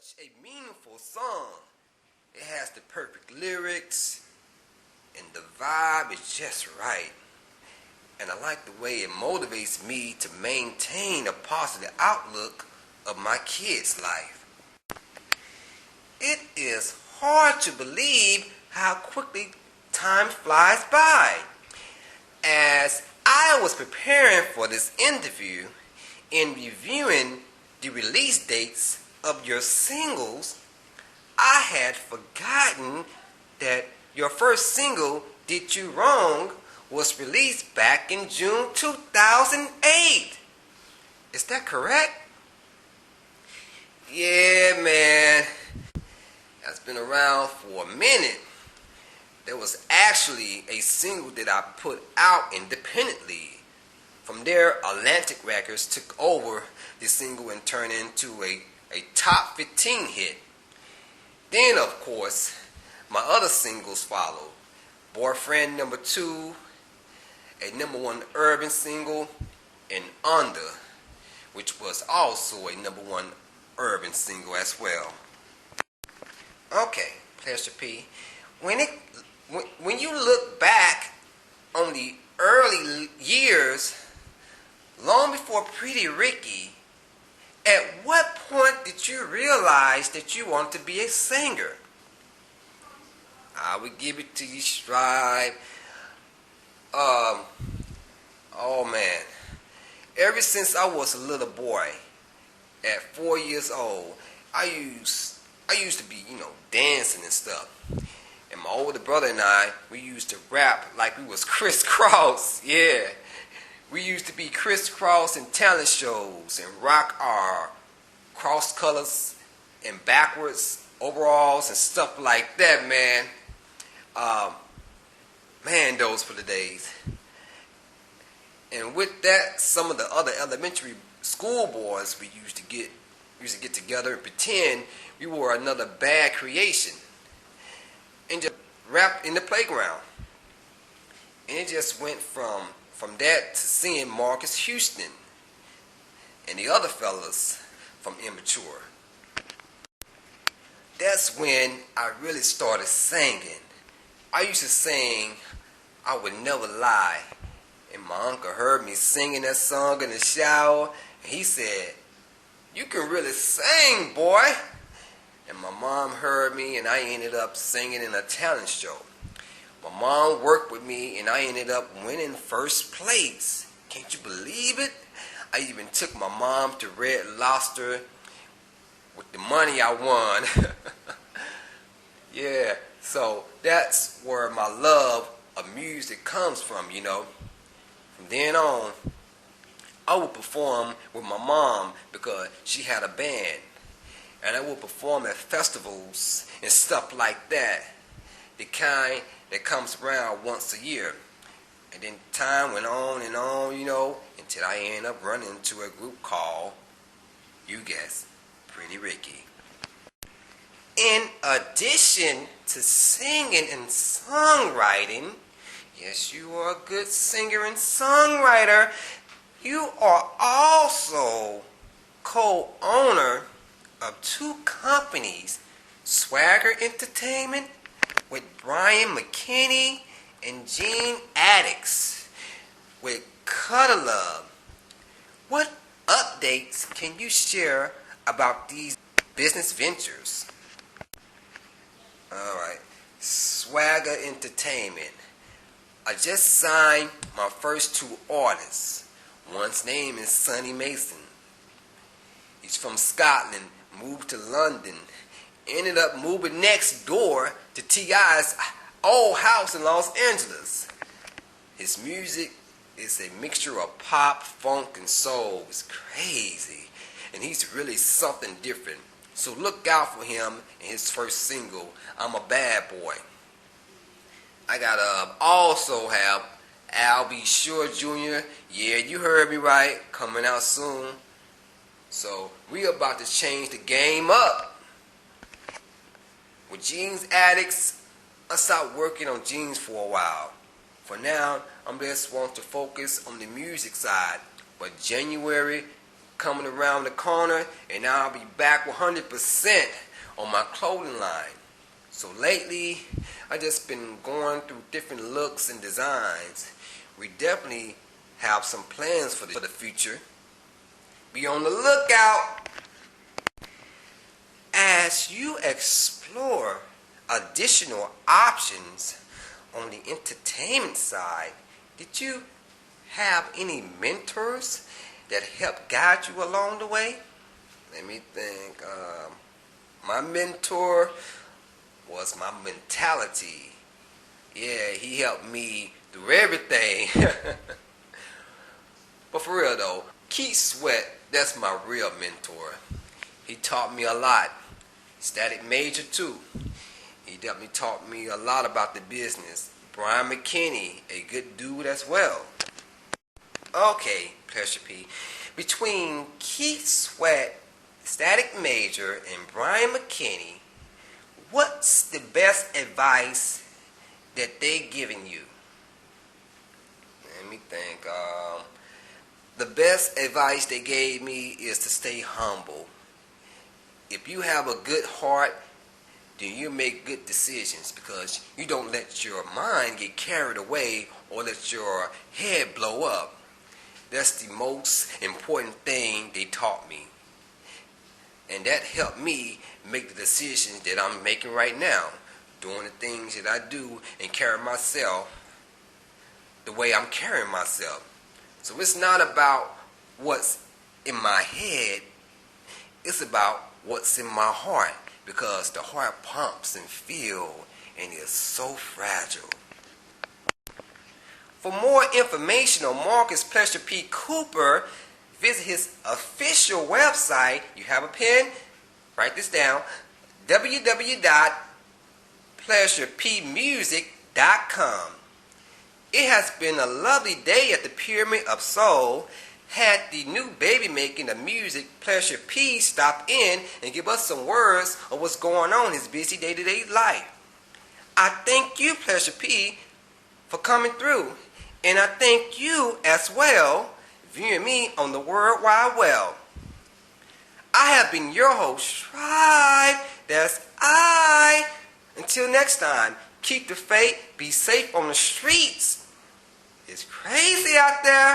such a meaningful song. It has the perfect lyrics, and the vibe is just right. And I like the way it motivates me to maintain a positive outlook of my kids' life. It is hard to believe how quickly time flies by. As I was preparing for this interview and reviewing the release dates of your singles, I had forgotten that your first single, Did You Wrong, was released back in June 2008. Is that correct? Yeah, man. That's been around for a minute. There was actually a single that I put out independently. From there, Atlantic Records took over the single and turned it into a top 15 hit. Then, of course, my other singles followed. Boyfriend Number 2, a number 1 urban single, and Under, which was also a number 1 urban single as well. Okay, Pastor P, when you look back on the early years, long before Pretty Ricky, at what point did you realize that you want to be a singer? I would give it to you stride. Oh man. Ever since I was a little boy, at 4 years old, I used to be, dancing and stuff. And my older brother and I, we used to rap like we was crisscross. Yeah. We used to be crisscross in talent shows and rock our cross colors and backwards overalls and stuff like that, man. Man, those were the days. And with that, some of the other elementary school boys we used to get together and pretend we were another bad creation and just rap in the playground. And it just went from that to seeing Marcus Houston and the other fellas from Immature. That's when I really started singing. I used to sing I Would Never Lie. And my uncle heard me singing that song in the shower. And he said, "You can really sing, boy." And my mom heard me, and I ended up singing in a talent show. My mom worked with me, and I ended up winning first place. Can't you believe it? I even took my mom to Red Lobster with the money I won. Yeah, so that's where my love of music comes from, From then on, I would perform with my mom because she had a band. And I would perform at festivals and stuff like that. The kind that comes around once a year. And then time went on and on, until I ended up running into a group called, you guessed, Pretty Ricky. In addition to singing and songwriting, yes, you are a good singer and songwriter, you are also co-owner of 2 companies, Swagger Entertainment with Brian McKinney and Gene Addicts with Cutter Love. What updates can you share about these business ventures? Alright, Swagger Entertainment. I just signed my first 2 artists. One's name is Sonny Mason. He's from Scotland, moved to London, ended up moving next door to T.I.'s old house in Los Angeles. His music is a mixture of pop, funk, and soul. It's crazy. And he's really something different. So look out for him in his first single, I'm a Bad Boy. I gotta also have Al B. Sure Jr. Yeah, you heard me right. Coming out soon. So we about to change the game up. With Gene's Addicts, I stopped working on Gene's for a while. For now, I'm just want to focus on the music side. But January coming around the corner, and now I'll be back 100% on my clothing line. So lately, I just been going through different looks and designs. We definitely have some plans for the future. Be on the lookout. As you explore additional options on the entertainment side, did you have any mentors that helped guide you along the way? Let me think. My mentor was my mentality. Yeah, he helped me through everything. But for real though, Keith Sweat, that's my real mentor. He taught me a lot. Static Major too. He definitely taught me a lot about the business. Brian McKinney, a good dude as well. Okay, Pleasure P. Between Keith Sweat, Static Major, and Brian McKinney, what's the best advice that they giving you? Let me think. The best advice they gave me is to stay humble. If you have a good heart, then you make good decisions because you don't let your mind get carried away or let your head blow up. That's the most important thing they taught me. And that helped me make the decisions that I'm making right now. Doing the things that I do and carry myself the way I'm carrying myself. So it's not about what's in my head. It's about what's in my heart. Because the heart pumps and feels and is so fragile. For more information on Marcus Pleasure P. Cooper, visit his official website. You have a pen? Write this down. www.pleasurepmusic.com. It has been a lovely day at the Pyramid of Soul. Had the new baby making the music, Pleasure P, stop in and give us some words of what's going on in his busy day-to-day life. I thank you, Pleasure P, for coming through. And I thank you as well, viewing me on the World Wide Web. I have been your host, Tribe. That's I. Until next time, keep the faith, be safe on the streets. It's crazy out there.